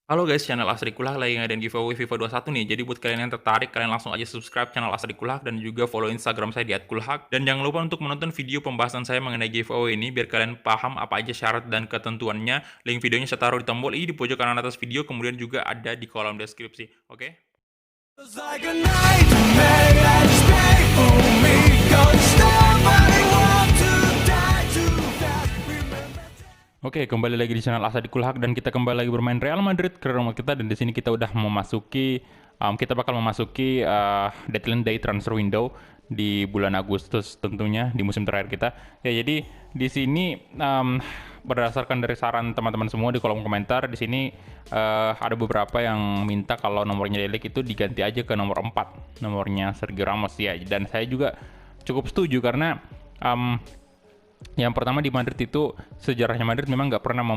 Halo guys, channel Asri Kulak lagi ngadain giveaway FIFA 21 nih. Jadi buat kalian yang tertarik, kalian langsung aja subscribe channel Asri Kulak dan juga follow Instagram saya di @kulhak. Dan jangan lupa untuk menonton video pembahasan saya mengenai giveaway ini biar kalian paham apa aja syarat dan ketentuannya. Link videonya saya taruh di tombol i di pojok kanan atas video, kemudian juga ada di kolom deskripsi. Oke? It's like a nightmare that's painful me. Don't stop, I want to die too fast. Remember. Oke, kembali lagi di channel Asadi Kulhak dan kita kembali lagi bermain Real Madrid ke rumah kita, dan di sini kita udah memasuki kita bakal memasuki deadline day transfer window di bulan Agustus tentunya di musim terakhir kita. Ya, jadi di sini berdasarkan dari saran teman-teman semua di kolom komentar di sini ada beberapa yang minta kalau nomornya Delik itu diganti aja ke nomor 4, nomornya Sergio Ramos ya. Dan saya juga cukup setuju karena yang pertama di Madrid itu sejarahnya Madrid memang nggak pernah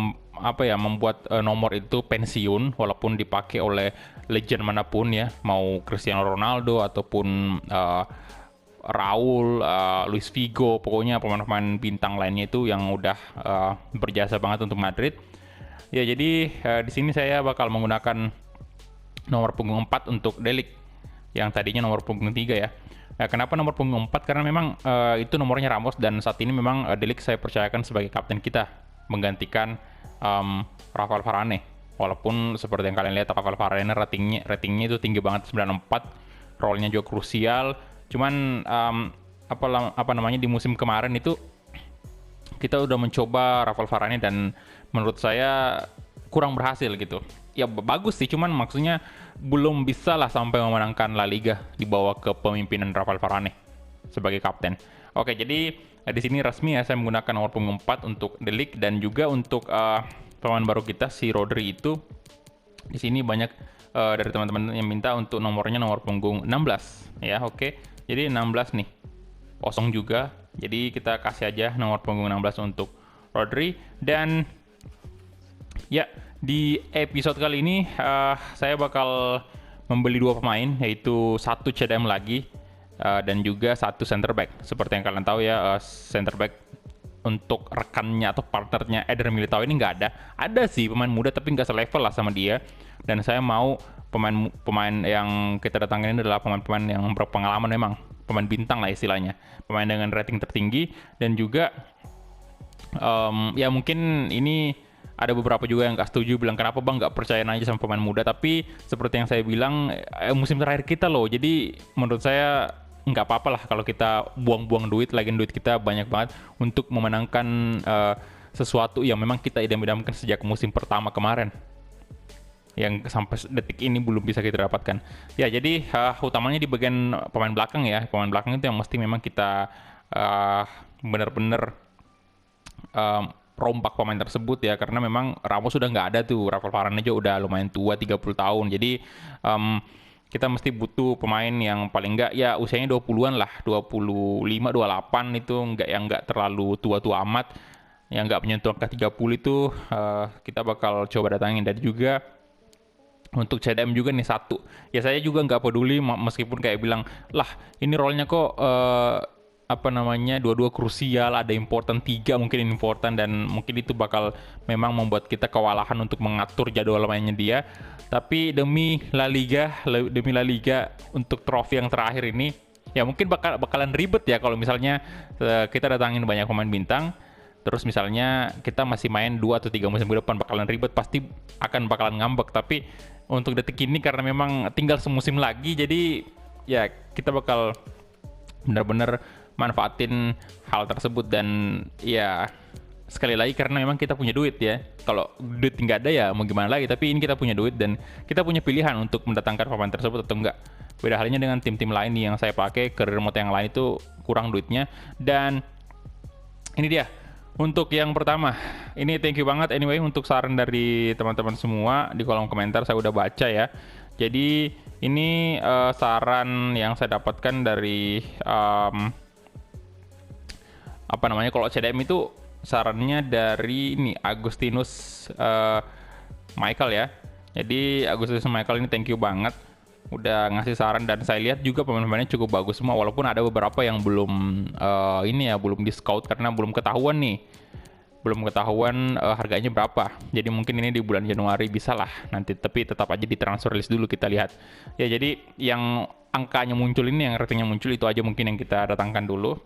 membuat nomor itu pensiun walaupun dipakai oleh legend manapun ya, mau Cristiano Ronaldo ataupun Raul, Luis Figo, pokoknya pemain-pemain bintang lainnya itu yang udah berjasa banget untuk Madrid. Ya, jadi di sini saya bakal menggunakan nomor punggung 4 untuk Delik yang tadinya nomor punggung 3 ya. Kenapa nomor punggung 4? Karena memang itu nomornya Ramos dan saat ini memang Delik saya percayakan sebagai kapten kita menggantikan Rafael Varane. Walaupun seperti yang kalian lihat Rafael Varane ratingnya itu tinggi banget 94, role-nya juga krusial. Cuman apa namanya di musim kemarin itu kita udah mencoba Rafael Varane dan menurut saya kurang berhasil gitu. Ya bagus sih, cuman maksudnya belum bisa lah sampai memenangkan La Liga dibawa ke pemimpinan Rafael Varane sebagai kapten. Oke, jadi di sini resmi ya saya menggunakan nomor punggung 4 untuk De Ligt dan juga untuk pemain baru kita si Rodri itu di sini banyak dari teman-teman yang minta untuk nomornya nomor punggung 16 ya. Oke. Jadi 16 nih. Kosong juga. Jadi kita kasih aja nomor punggung 16 untuk Rodri. Dan ya, di episode kali ini saya bakal membeli dua pemain, yaitu satu CDM lagi dan juga satu center back. Seperti yang kalian tahu ya, center back untuk rekannya atau partnernya Eder Militao ini nggak ada. Ada sih pemain muda tapi nggak selevel lah sama dia. Dan saya mau pemain yang kita datangin ini adalah pemain-pemain yang berpengalaman memang, pemain bintang lah istilahnya, pemain dengan rating tertinggi. Dan juga ya mungkin ini ada beberapa juga yang nggak setuju, bilang kenapa bang nggak percaya aja sama pemain muda. Tapi seperti yang saya bilang musim terakhir kita loh, jadi menurut saya nggak apa-apa lah kalau kita buang-buang duit, lagi duit kita banyak banget untuk memenangkan sesuatu yang memang kita idam-idamkan sejak musim pertama kemarin yang sampai detik ini belum bisa kita dapatkan. Ya, jadi utamanya di bagian pemain belakang ya. Pemain belakang itu yang mesti memang kita benar-benar rompak pemain tersebut ya, karena memang Ramos sudah nggak ada tuh, Rafael Varane aja udah lumayan tua 30 tahun. Jadi kita mesti butuh pemain yang paling nggak ya usianya 20-an lah, 25, 28 itu nggak terlalu tua-tua amat, yang nggak menyentuh angka 30 itu kita bakal coba datangin. Dan juga untuk CDM juga nih satu. Ya saya juga nggak peduli meskipun kayak bilang, lah ini role-nya kok dua-dua krusial, ada important 3 mungkin important, dan mungkin itu bakal memang membuat kita kewalahan untuk mengatur jadwal mainnya dia. Tapi demi La Liga untuk trofi yang terakhir ini ya mungkin bakalan ribet ya kalau misalnya kita datangin banyak pemain bintang. Terus misalnya kita masih main 2 atau 3 musim ke depan, bakalan ribet, pasti bakalan ngambek. Tapi untuk detik ini karena memang tinggal semusim lagi, jadi ya kita bakal benar-benar manfaatin hal tersebut. Dan ya sekali lagi karena memang kita punya duit ya, kalau duit nggak ada ya mau gimana lagi. Tapi ini kita punya duit dan kita punya pilihan untuk mendatangkan pemain tersebut atau enggak. Beda halnya dengan tim-tim lain yang saya pakai, career mode yang lain itu kurang duitnya. Dan ini dia untuk yang pertama. Ini thank you banget anyway untuk saran dari teman-teman semua di kolom komentar, saya udah baca ya. Jadi ini saran yang saya dapatkan dari kalau CDM itu sarannya dari ini Agustinus Michael ya. Jadi Agustinus Michael ini thank you banget udah ngasih saran, dan saya lihat juga pemain-pemainnya cukup bagus semua, walaupun ada beberapa yang belum belum di scout karena belum ketahuan nih belum ketahuan harganya berapa. Jadi mungkin ini di bulan Januari bisa lah nanti, tapi tetap aja di transfer list dulu kita lihat. Ya jadi yang angkanya muncul ini, yang ratingnya muncul itu aja mungkin yang kita datangkan dulu.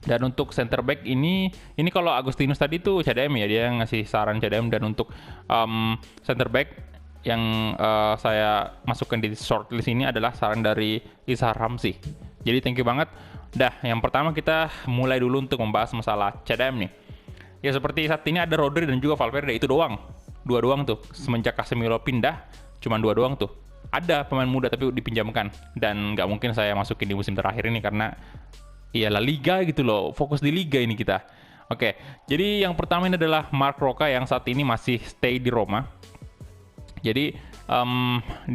Dan untuk center back ini kalau Agustinus tadi tuh CDM ya, dia ngasih saran CDM. Dan untuk center back yang saya masukkan di shortlist ini adalah saran dari Izhar Ramzi. Jadi thank you banget. Dah, yang pertama kita mulai dulu untuk membahas masalah CDM nih. Ya seperti saat ini ada Rodri dan juga Valverde, itu doang. Dua doang tuh. Semenjak Casemiro pindah, cuman dua doang tuh. Ada pemain muda tapi dipinjamkan. Dan nggak mungkin saya masukin di musim terakhir ini karena ya La Liga gitu loh, fokus di Liga ini kita. Oke, jadi yang pertama ini adalah Marc Roca yang saat ini masih stay di Roma. Jadi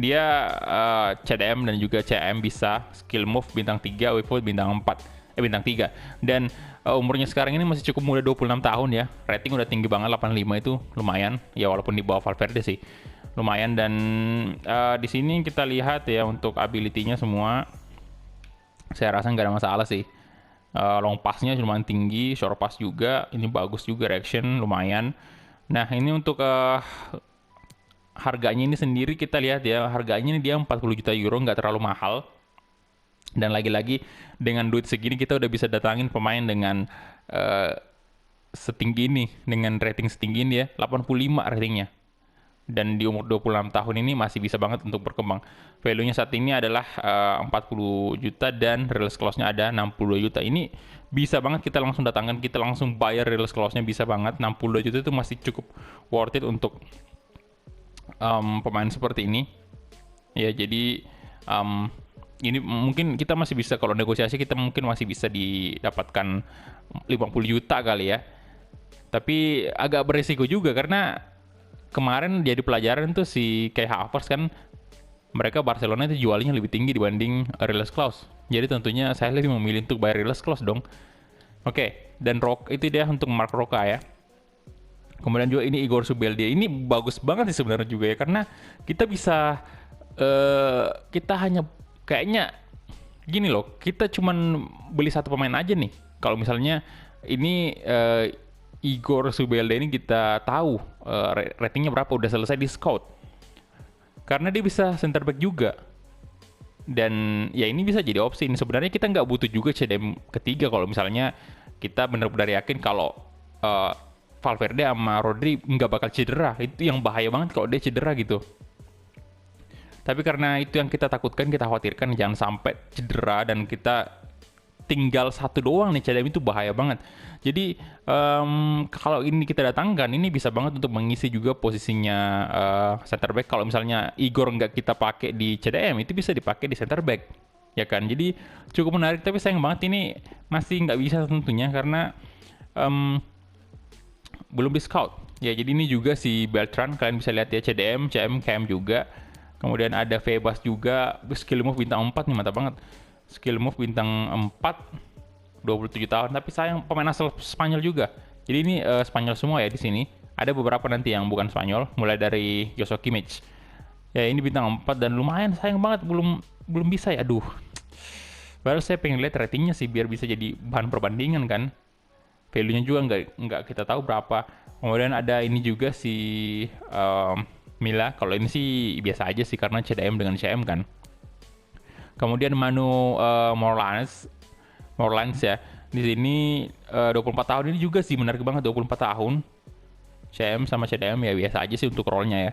dia CDM dan juga CM bisa, skill move bintang 3, wave foot bintang 4, bintang 3. Dan umurnya sekarang ini masih cukup muda, 26 tahun ya. Rating udah tinggi banget, 85 itu lumayan. Ya walaupun di bawah Valverde sih. Lumayan. Dan di sini kita lihat ya untuk ability-nya semua saya rasa nggak ada masalah sih. Long pass-nya lumayan tinggi, short pass juga, ini bagus juga, reaction lumayan. Nah ini untuk harganya ini sendiri kita lihat ya, harganya ini dia 40 juta euro, nggak terlalu mahal. Dan lagi-lagi dengan duit segini kita udah bisa datangin pemain dengan setinggi ini, dengan rating setinggi ini ya, 85 ratingnya. Dan di umur 26 tahun ini masih bisa banget untuk berkembang. Value-nya saat ini adalah 40 juta dan release clause-nya ada 62 juta. Ini bisa banget kita langsung datangkan, kita langsung bayar release clause-nya, bisa banget. 62 juta itu masih cukup worth it untuk pemain seperti ini. Ya jadi ini mungkin kita masih bisa, kalau negosiasi kita mungkin masih bisa didapatkan 50 juta kali ya. Tapi agak beresiko juga karena kemarin jadi pelajaran tuh si Kai Havertz kan, mereka Barcelona itu jualnya lebih tinggi dibanding release clause. Jadi tentunya saya lebih memilih untuk bayar release clause dong. Oke, dan itu dia untuk Marc Roca ya. Kemudian juga ini Igor Subeldia. Ini bagus banget sih sebenarnya juga ya, karena kita bisa kita hanya kayaknya gini loh, kita cuman beli satu pemain aja nih. Kalau misalnya ini Igor Subeldia ini kita tahu ratingnya berapa, udah selesai di scout. Karena dia bisa center back juga. Dan ya ini bisa jadi opsi. Ini sebenarnya kita nggak butuh juga CDM ketiga kalau misalnya kita benar-benar yakin kalau Valverde sama Rodri nggak bakal cedera. Itu yang bahaya banget kalau dia cedera gitu. Tapi karena itu yang kita takutkan, kita khawatirkan jangan sampai cedera dan kita tinggal satu doang nih CDM, itu bahaya banget. Jadi kalau ini kita datangkan, ini bisa banget untuk mengisi juga posisinya center back. Kalau misalnya Igor nggak kita pakai di CDM, itu bisa dipakai di center back, ya kan? Jadi cukup menarik, tapi sayang banget ini masih nggak bisa tentunya karena belum di scout. Ya jadi ini juga si Beltran, kalian bisa lihat ya, CDM, CM, KM juga. Kemudian ada Febas juga, skill move bintang 4 nih, mantap banget. Skill move bintang 4, 27 tahun, tapi sayang pemain asal Spanyol juga. Jadi ini Spanyol semua ya di sini. Ada beberapa nanti yang bukan Spanyol, mulai dari Joshua Kimmich. Ya ini bintang 4 dan lumayan, sayang banget belum bisa ya. Aduh. Baru saya pengen lihat ratingnya sih biar bisa jadi bahan perbandingan kan. Value-nya juga nggak kita tahu berapa. Kemudian ada ini juga si Mila. Kalau ini sih biasa aja sih karena CDM dengan CM kan. Kemudian Manu Morlans ya. Di sini 24 tahun, ini juga sih menarik banget, 24 tahun. CM sama CDM ya biasa aja sih untuk role-nya ya.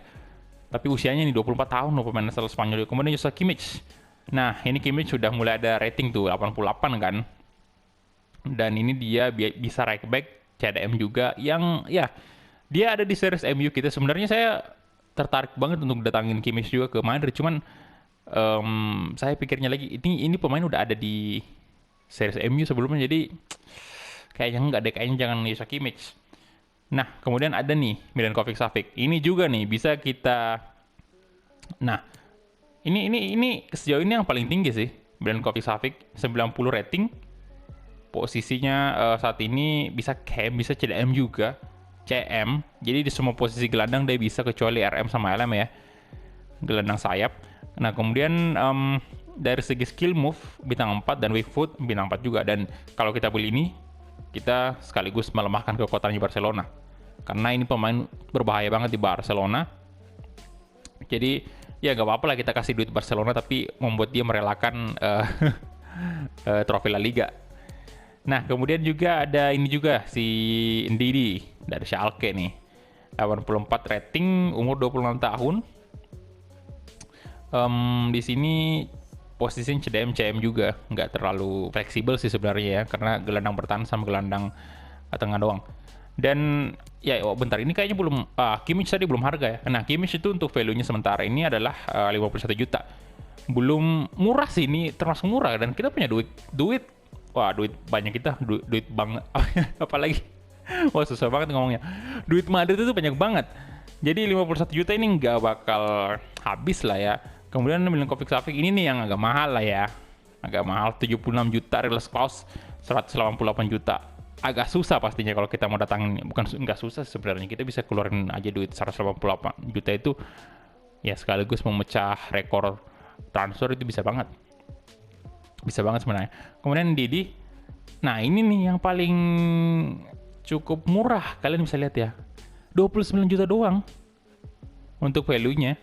Tapi usianya nih 24 tahun loh, pemain asal Spanyol. Kemudian Joshua Kimmich. Nah, ini Kimmich sudah mulai ada rating tuh 88 kan. Dan ini dia bisa right back, CDM juga yang ya dia ada di series MU kita. Sebenarnya saya tertarik banget untuk datangin Kimmich juga ke Madrid, cuman saya pikirnya lagi ini pemain udah ada di series MU sebelumnya, jadi kayaknya enggak deh, kayaknya jangan Joshua Kimmich. Nah kemudian ada nih Milenkovic Savic, ini juga nih bisa kita. Nah ini sejauh ini yang paling tinggi sih Milenkovic Savic, 90 rating. Posisinya saat ini bisa KM, bisa CDM juga, CM. Jadi di semua posisi gelandang dia bisa kecuali RM sama LM ya, gelandang sayap. Nah kemudian dari segi skill move bintang 4 dan wave foot bintang 4 juga. Dan kalau kita beli ini kita sekaligus melemahkan kekuatannya Barcelona. Karena ini pemain berbahaya banget di Barcelona. Jadi ya gak apa-apa lah kita kasih duit Barcelona, tapi membuat dia merelakan trofi La Liga. Nah, kemudian juga ada ini juga si Ndidi dari Schalke nih. 84 rating, umur 26 tahun. Di sini posisinya CDM CM juga, nggak terlalu fleksibel sih sebenarnya ya, karena gelandang bertahan sama gelandang tengah doang. Dan ya bentar, ini kayaknya belum Kimmich tadi belum harga ya. Nah, Kimmich itu untuk value-nya sementara ini adalah 51 juta. Belum murah sih, ini termasuk murah, dan kita punya duit banyak, kita duit banget. Apalagi wah susah banget ngomongnya. Duit Madrid itu banyak banget. Jadi 51 juta ini nggak bakal habis lah ya. Kemudian Milinkovic Savic ini nih yang agak mahal lah ya. Agak mahal, 76 juta, release clause 188 juta. Agak susah pastinya kalau kita mau datangin. Bukan nggak susah sebenarnya, kita bisa keluarin aja duit 188 juta itu. Ya sekaligus memecah rekor transfer, itu bisa banget. Bisa banget sebenarnya. Kemudian Didi. Nah ini nih yang paling cukup murah, kalian bisa lihat ya. 29 juta doang untuk value-nya.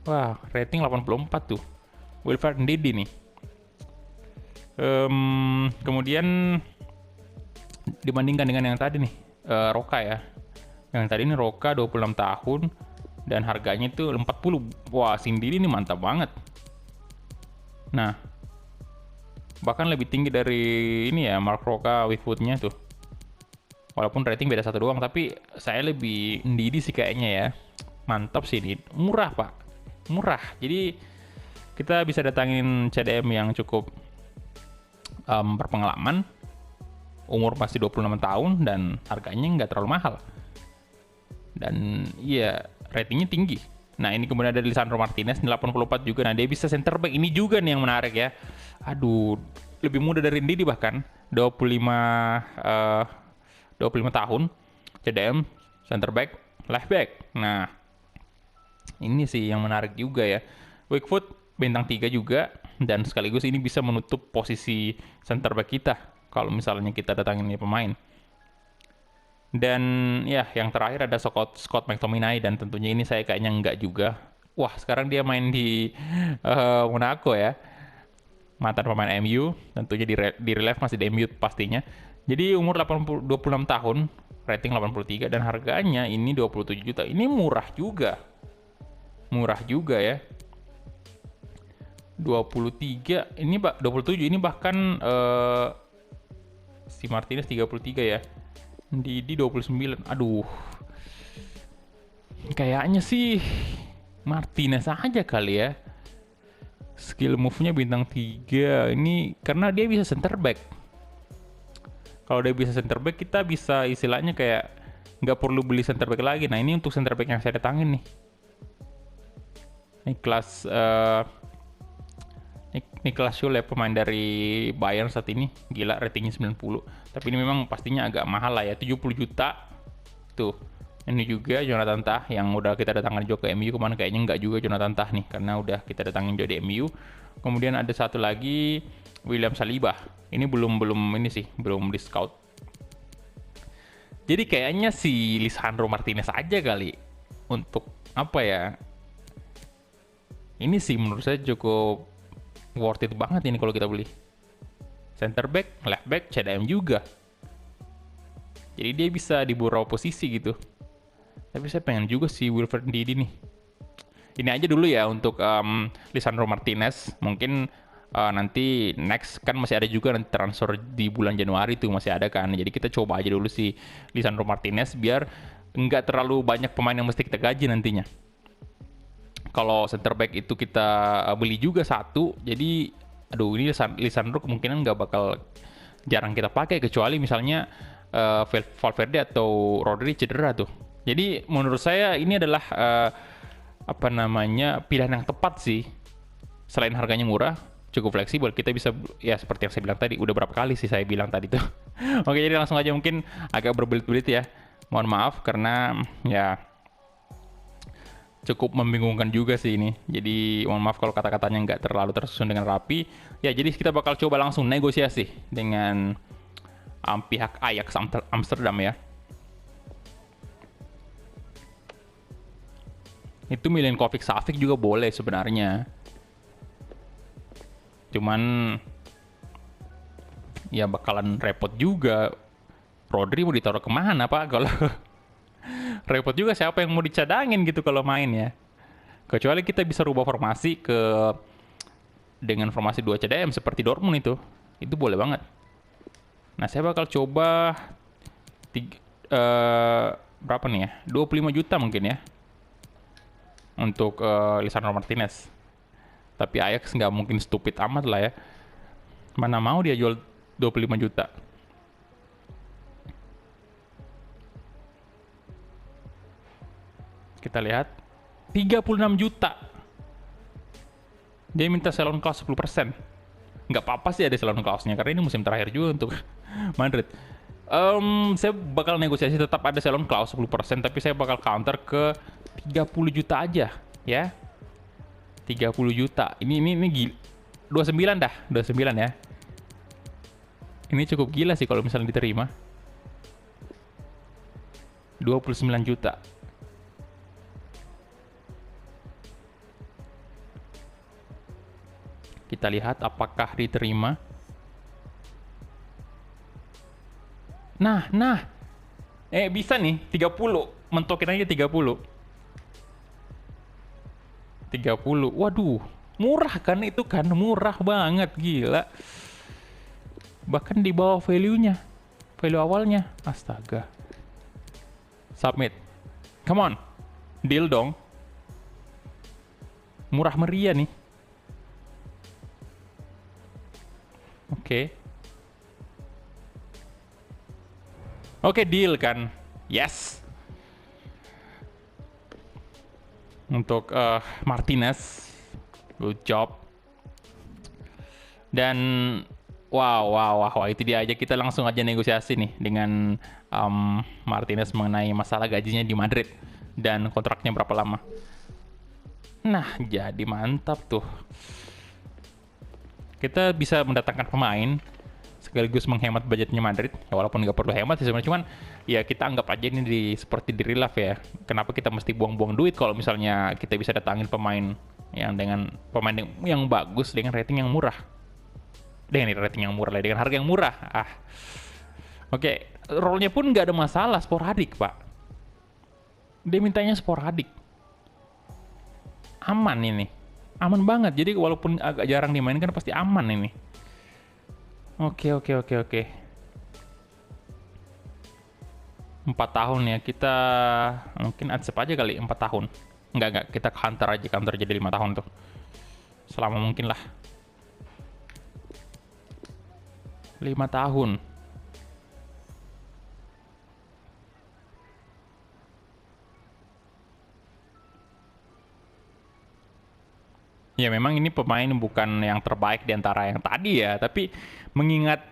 Wah, rating 84 tuh. Wilfred Ndidi nih. Kemudian dibandingkan dengan yang tadi nih, Roka ya. Yang tadi ini Roka 26 tahun dan harganya itu 40. Wah, si Ndidi ini mantap banget. Nah, bahkan lebih tinggi dari ini ya, Mark Roka Wickwood-nya tuh. Walaupun rating beda satu doang, tapi saya lebih Ndidi sih kayaknya ya. Mantap sih ini. Murah, Pak. Murah. Jadi kita bisa datangin CDM yang cukup berpengalaman. Umur masih 26 tahun dan harganya nggak terlalu mahal. Dan iya, ratingnya tinggi. Nah, ini kemudian ada Lisandro Martinez 84 juga. Nah, dia bisa center back. Ini juga nih yang menarik ya. Aduh, lebih muda dari Ndidi bahkan. 25 tahun, CDM, center back, left back. Nah, ini sih yang menarik juga ya. Wickwood bintang 3 juga, dan sekaligus ini bisa menutup posisi center back kita kalau misalnya kita datangin ini pemain. Dan ya, yang terakhir ada Scott McTominay, dan tentunya ini saya kayaknya enggak juga. Wah, sekarang dia main di Monaco ya. Mantan pemain MU, tentunya di relief masih di MU pastinya. Jadi umur 26 tahun, rating 83, dan harganya ini 27 juta. Ini murah juga. Murah juga ya. 27 ini bahkan si Martinez 33 ya. Di 29. Aduh. Kayaknya sih Martinez aja kali ya. Skill move-nya bintang 3. Ini karena dia bisa center back. Kalau dia bisa center back, kita bisa istilahnya kayak nggak perlu beli center back lagi. Nah, ini untuk center back yang saya datangin nih. Niklas Süle, pemain dari Bayern saat ini. Gila, ratingnya 90. Tapi ini memang pastinya agak mahal lah ya, 70 juta. Tuh. Ini juga Jonathan Tah yang udah kita datangin juga ke MU. Kemana kayaknya nggak juga Jonathan Tah nih, karena udah kita datangin juga di MU. Kemudian ada satu lagi, William Saliba. Ini belum di scout. Jadi kayaknya si Lisandro Martinez aja kali untuk apa ya? Ini sih menurut saya cukup worth it banget ini kalau kita beli. Center back, left back, CDM juga. Jadi dia bisa di beberapa posisi gitu. Tapi saya pengen juga si Wilfred Ndidi nih. Ini aja dulu ya untuk Lisandro Martinez. Mungkin nanti next kan masih ada juga nanti transfer di bulan Januari tuh masih ada kan. Jadi kita coba aja dulu si Lisandro Martinez biar nggak terlalu banyak pemain yang mesti kita gaji nantinya. Kalau center back itu kita beli juga satu, jadi aduh ini Lisandro kemungkinan nggak bakal jarang kita pakai kecuali misalnya Valverde atau Rodri cedera tuh. Jadi menurut saya ini adalah pilihan yang tepat sih. Selain harganya murah, cukup fleksibel, kita bisa ya seperti yang saya bilang tadi. Udah berapa kali sih saya bilang tadi tuh. Oke, jadi langsung aja, mungkin agak berbelit-belit ya. Mohon maaf karena ya cukup membingungkan juga sih ini. Jadi mohon maaf kalau kata-katanya nggak terlalu tersusun dengan rapi. Ya, jadi kita bakal coba langsung negosiasi dengan pihak Ajax Amsterdam ya. Itu Milinkovic Savic juga boleh sebenarnya. Cuman ya bakalan repot juga. Rodri mau ditaruh kemana Pak? Kalau repot juga siapa yang mau dicadangin gitu kalau main ya. Kecuali kita bisa rubah formasi dengan formasi 2 CDM seperti Dortmund itu. Itu boleh banget. Nah, saya bakal coba berapa nih ya? 25 juta mungkin ya. Untuk Lisandro Martinez. Tapi Ajax nggak mungkin stupid amat lah ya. Mana mau dia jual 25 juta. Kita lihat 36 juta. Dia minta salon clause 10%. Nggak apa-apa sih ada salon clause-nya karena ini musim terakhir juga untuk Madrid. Saya bakal negosiasi tetap ada salon clause 10%, tapi saya bakal counter ke 30 juta aja ya. 30 juta. Ini gila. 29 dah, 29 ya. Ini cukup gila sih kalau misalnya diterima. 29 juta. Kita lihat apakah diterima. Nah. Bisa nih, 30. Mentokin aja 30. 30. Waduh, murah kan itu kan? Murah banget, gila. Bahkan di bawah value-nya. Value awalnya. Astaga. Submit. Come on. Deal dong. Murah meriah nih. Oke, deal kan. Yes. Untuk Martinez. Good job. Dan wow, itu dia aja, kita langsung aja negosiasi nih dengan Martinez mengenai masalah gajinya di Madrid dan kontraknya berapa lama. Nah, jadi mantap tuh. Kita bisa mendatangkan pemain sekaligus menghemat budgetnya Madrid. Ya, walaupun nggak perlu hemat sih sebenarnya, cuman ya kita anggap aja ini seperti di real life ya. Kenapa kita mesti buang-buang duit kalau misalnya kita bisa datangin pemain yang bagus dengan rating yang murah. Dengan rating yang murah lah, dengan harga yang murah. Oke, role-nya pun nggak ada masalah, sporadik Pak. Dia mintanya sporadik. Aman ini. Aman banget, jadi walaupun agak jarang dimainkan pasti aman ini. Oke. 4 tahun ya, kita mungkin accept aja kali 4 tahun. Enggak, kita counter jadi 5 tahun tuh. Selama mungkin lah. 5 tahun. Ya memang ini pemain bukan yang terbaik di antara yang tadi ya, tapi mengingat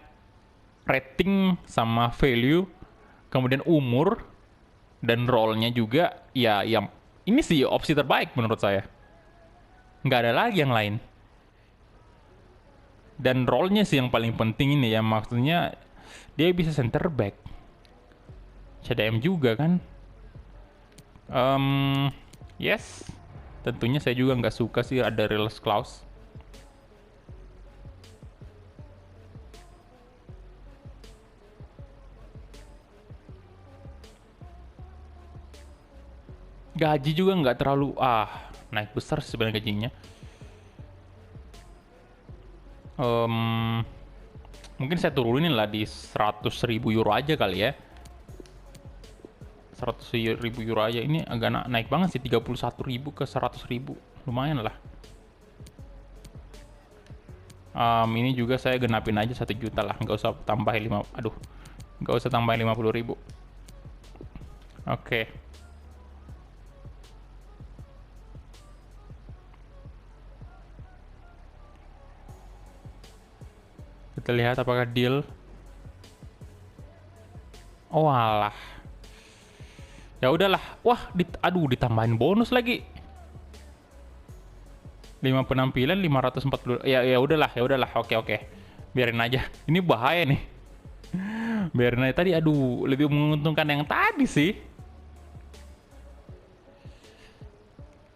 rating sama value, kemudian umur dan role-nya juga, ya yang ini sih opsi terbaik menurut saya. Nggak ada lagi yang lain. Dan role-nya sih yang paling penting ini ya, maksudnya dia bisa center back. CDM juga kan. Yes. Tentunya saya juga nggak suka sih ada release clause. Gaji juga nggak terlalu naik besar sih sebenarnya gajinya. Mungkin saya turunin lah di 100.000 euro aja kali ya. 100.000 euro aja, ini agak naik banget sih, 31.000 ke 100.000, lumayan lah. Ini juga saya genapin aja 1 juta lah, nggak usah tambahin 50.000. Oke. Kita lihat apakah deal. Oh alah. Ya udahlah. Wah, ditambahin bonus lagi. 5 penampilan 540. Ya udahlah. Oke. Biarin aja. Ini bahaya nih. Biarin aja tadi, aduh, lebih menguntungkan yang tadi sih.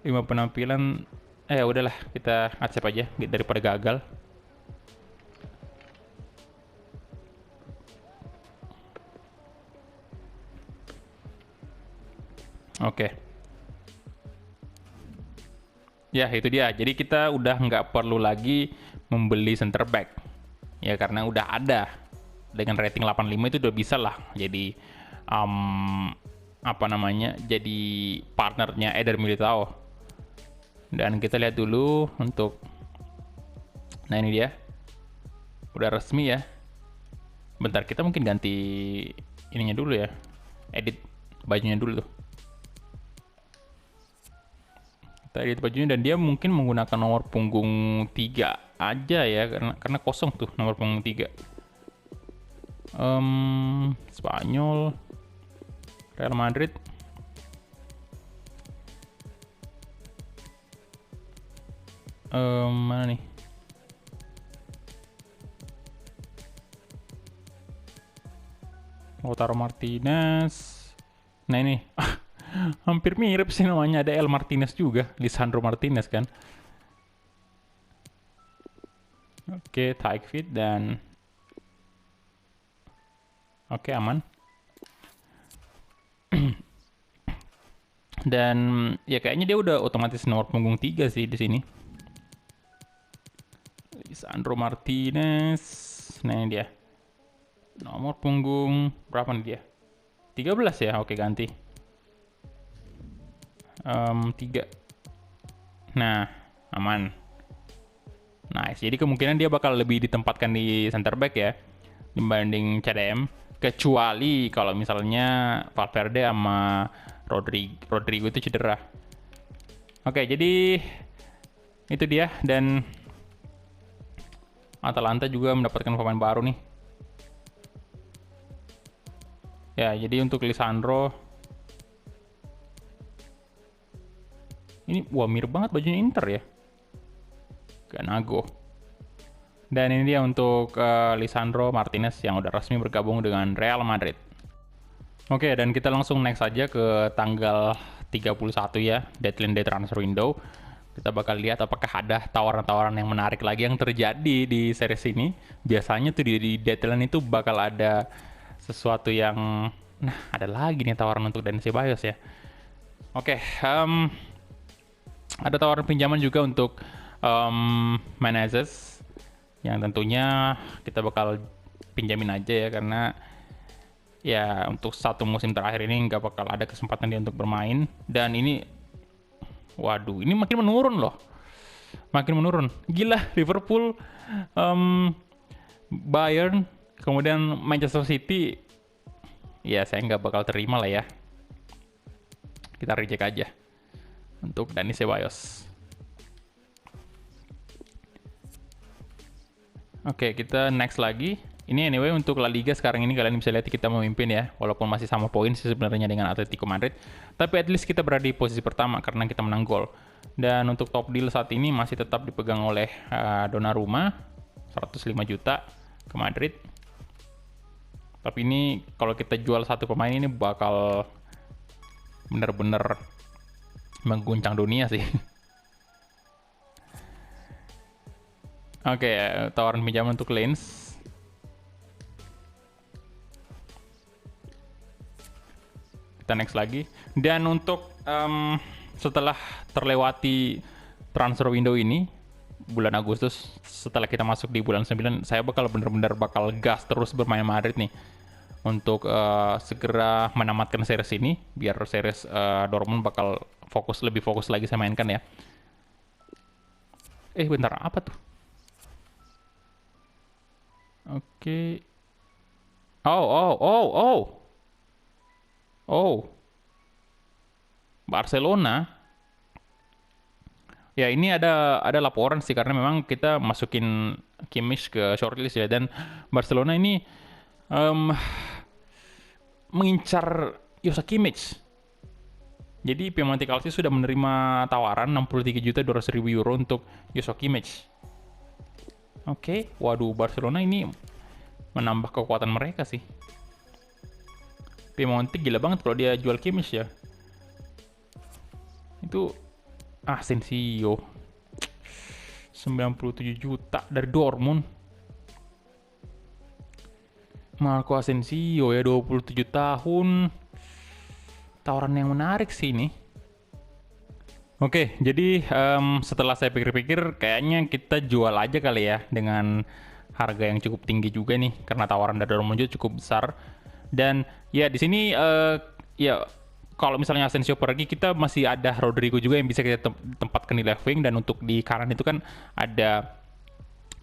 5 penampilan, udahlah kita accept aja daripada gagal. Oke. Ya, itu dia. Jadi kita udah nggak perlu lagi membeli center back. Ya, karena udah ada. Dengan rating 85 itu udah bisa lah. Jadi, apa namanya, jadi partnernya Eder Militao. Dan kita lihat dulu untuk, nah ini dia. Udah resmi ya. Bentar, kita mungkin ganti ininya dulu ya. Edit bajunya dulu tuh. Kita edit bajunya dan dia mungkin menggunakan nomor punggung 3 aja ya, karena kosong tuh nomor punggung 3. Spanyol, Real Madrid. Mana nih? Lautaro Martinez. Nah ini hampir mirip sih namanya, ada El Martinez juga, Lisandro Martinez kan. Oke, tight fit dan oke, aman. Dan ya kayaknya dia udah otomatis nomor punggung 3 sih di sini. Lisandro Martinez. Nah ini dia. Nomor punggung berapa nih dia? 13 ya, oke ganti. 3. Nah, aman. Nice, jadi kemungkinan dia bakal lebih ditempatkan di center back ya dibanding CDM. Kecuali kalau misalnya Valverde sama Rodrigo itu cedera. Oke, jadi itu dia. Dan Atalanta juga mendapatkan pemain baru nih. Ya, jadi untuk Lisandro ini, wah mirip banget bajunya Inter ya. Ganago. Dan ini dia untuk Lisandro Martinez yang udah resmi bergabung dengan Real Madrid. Oke, dan kita langsung next aja ke tanggal 31 ya, deadline day transfer window. Kita bakal lihat apakah ada tawaran-tawaran yang menarik lagi yang terjadi di series ini. Biasanya tuh di deadline itu bakal ada sesuatu yang, nah ada lagi nih tawaran untuk Dani Ceballos ya. Oke, ada tawaran pinjaman juga untuk Menezes yang tentunya kita bakal pinjamin aja ya, karena ya untuk 1 musim terakhir ini nggak bakal ada kesempatan dia untuk bermain. Dan ini, waduh, ini makin menurun loh, makin menurun. Gila, Liverpool, Bayern, kemudian Manchester City, ya saya nggak bakal terima lah ya. Kita reject aja untuk Dani Ceballos. Oke, kita next lagi. Ini anyway untuk La Liga sekarang ini kalian bisa lihat kita memimpin ya, walaupun masih sama poin sih sebenarnya dengan Atletico Madrid. Tapi at least kita berada di posisi pertama karena kita menang gol. Dan untuk top deal saat ini masih tetap dipegang oleh Donnarumma, 105 juta ke Madrid. Tapi ini kalau kita jual satu pemain ini bakal bener-bener mengguncang dunia sih. Oke, tawaran pinjaman untuk Lens. Kita next lagi. Dan untuk setelah terlewati transfer window ini, bulan Agustus, setelah kita masuk di bulan 9, saya bakal bener-bener bakal gas terus bermain Madrid nih. Untuk segera menamatkan series ini, biar series Dortmund bakal lebih fokus lagi saya mainkan ya. Bentar, apa tuh? Oke. Barcelona. Ya, ini ada laporan sih karena memang kita masukin Kimmich ke shortlist ya, dan Barcelona ini mengincar Joshua Kimmich. Jadi Piemonte Calcio sudah menerima tawaran 63.200.000 euro untuk Joshua Kimmich. Oke, waduh, Barcelona ini menambah kekuatan mereka sih. Piemonte gila banget kalau dia jual Kimmich ya. Itu Asensio 97 juta dari Dortmund. Marco Asensio ya 27 tahun. Tawaran yang menarik sih ini. Oke, jadi setelah saya pikir-pikir kayaknya kita jual aja kali ya dengan harga yang cukup tinggi juga nih karena tawaran dari Dortmund juga cukup besar. Dan ya di sini ya kalau misalnya Asensio pergi, kita masih ada Rodrigo juga yang bisa kita tempatkan di left wing, dan untuk di kanan itu kan ada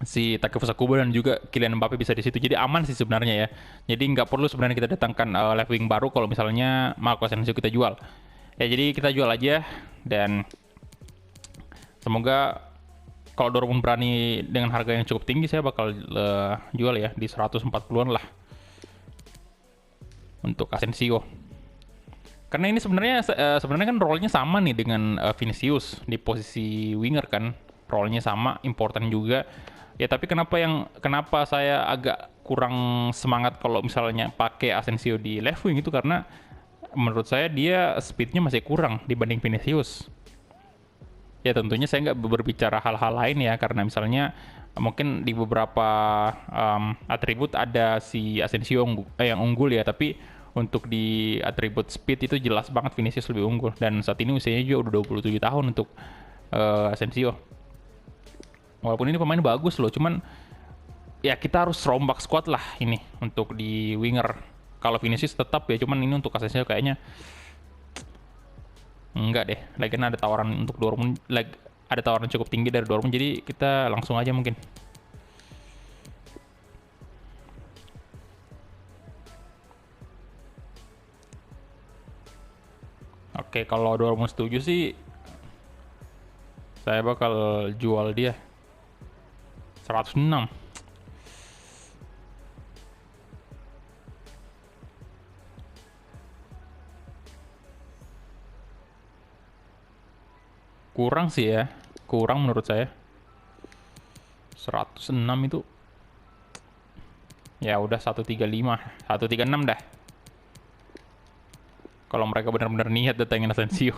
si Takefusa Kubo dan juga Kylian Mbappe bisa di situ. Jadi aman sih sebenarnya ya. Jadi nggak perlu sebenarnya kita datangkan left wing baru kalau misalnya Marco Asensio kita jual. Ya jadi kita jual aja, dan semoga kalau Dortmund berani dengan harga yang cukup tinggi, saya bakal jual ya di 140-an lah untuk Asensio. Karena ini sebenarnya kan role-nya sama nih dengan Vinicius di posisi winger kan. Role-nya sama, important juga. Ya tapi kenapa saya agak kurang semangat kalau misalnya pakai Asensio di left wing itu karena menurut saya dia speednya masih kurang dibanding Vinicius. Ya tentunya saya nggak berbicara hal-hal lain ya, karena misalnya mungkin di beberapa atribut ada si Asensio yang unggul ya, tapi untuk di atribut speed itu jelas banget Vinicius lebih unggul, dan saat ini usianya juga udah 27 tahun untuk Asensio. Walaupun ini pemain bagus loh, cuman ya kita harus rombak squad lah ini untuk di winger. Kalau Vinicius tetap ya, cuman ini untuk Asensio kayaknya enggak deh. Lagian ada tawaran untuk Dortmund, ada tawaran cukup tinggi dari Dortmund, jadi kita langsung aja mungkin. Oke, kalau Dortmund setuju sih, saya bakal jual dia 106. Kurang sih ya, kurang menurut saya. 106 itu ya udah 135, 136 dah. Kalau mereka benar-benar niat datangin Asensio.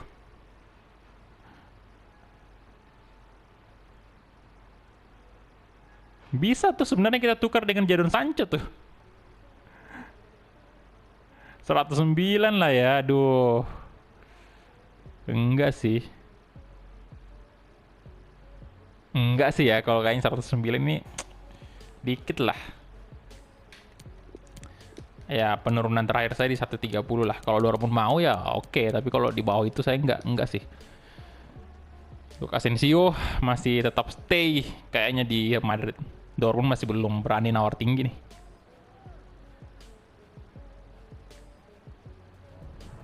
Bisa tuh sebenarnya kita tukar dengan Jadon Sancho tuh. 109 lah ya, aduh. Enggak sih. Enggak sih ya, kalau kayaknya 109 ini dikit lah. Ya penurunan terakhir saya di 130 lah. Kalau Dortmund mau ya oke, tapi kalau di bawah itu saya enggak sih. Untuk Asensio masih tetap stay kayaknya di Madrid. Dortmund masih belum berani nawar tinggi nih.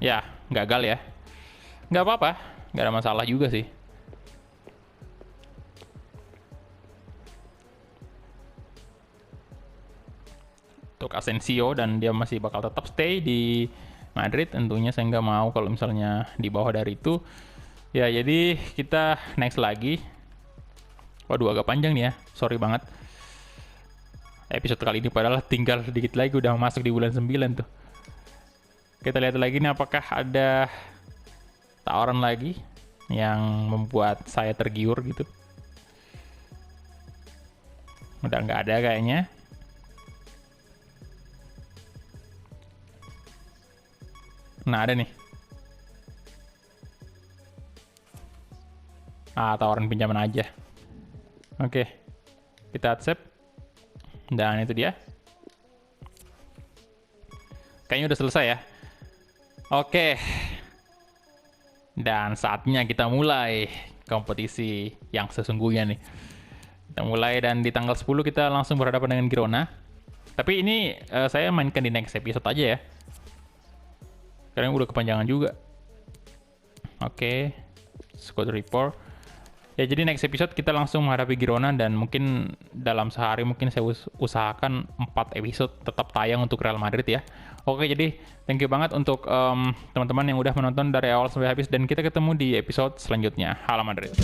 Ya, gagal ya. Nggak apa-apa, nggak ada masalah juga sih. Untuk Asensio, dan dia masih bakal tetap stay di Madrid. Tentunya saya nggak mau kalau misalnya di bawah dari itu. Ya, jadi kita next lagi. Waduh, agak panjang nih ya. Sorry banget. Episode kali ini padahal tinggal sedikit lagi udah masuk di bulan 9 tuh. Kita lihat lagi nih apakah ada tawaran lagi yang membuat saya tergiur gitu. Udah nggak ada kayaknya. Nah, ada nih. Tawaran pinjaman aja. Oke. Kita accept. Dan itu dia. Kayaknya udah selesai ya. Oke. Dan saatnya kita mulai kompetisi yang sesungguhnya nih. Kita mulai, dan di tanggal 10 kita langsung berhadapan dengan Girona. Tapi ini saya mainkan di next episode aja ya. Karena udah kepanjangan juga. Oke. Squad report. Ya jadi next episode kita langsung menghadapi Girona, dan mungkin dalam sehari mungkin saya usahakan 4 episode tetap tayang untuk Real Madrid ya. Oke, jadi thank you banget untuk teman-teman yang udah menonton dari awal sampai habis, dan kita ketemu di episode selanjutnya. Hala Madrid.